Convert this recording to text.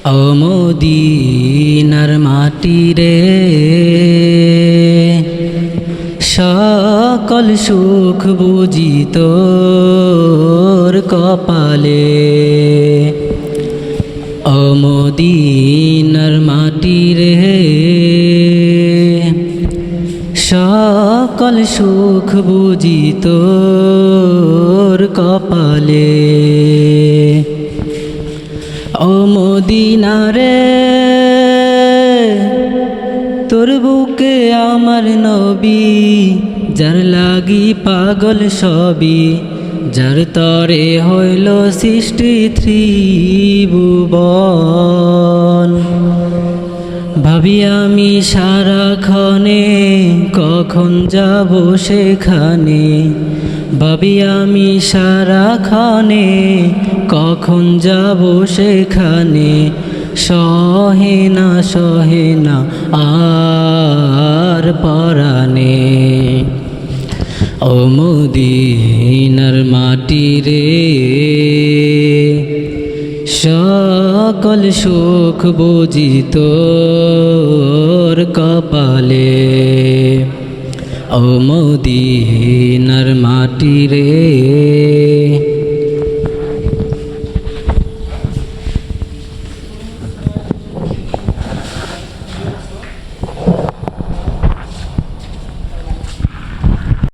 ও মদিনার মাটি রে, সকল সুখ বুঝি তোর কপালে। ও মদিনার মাটি রে, সকল সুখ বুঝি তোর কপালে। ও মদিনা রে, তোর বুকে আমার নবী, যার লাগি পাগল সবই, যার তরে হইল সৃষ্টি ত্রিভুবন। ভাবি আমি সারাক্ষণে কখন যাব সেখানে, ভাবি আমি সারাক্ষণে কখন যাব সেখানে। সহে না আর পরাণে। ও মদিনার মাটি রে, সকল সুখ বুঝি তোর কপালে। ও মদিনার মাটি রে,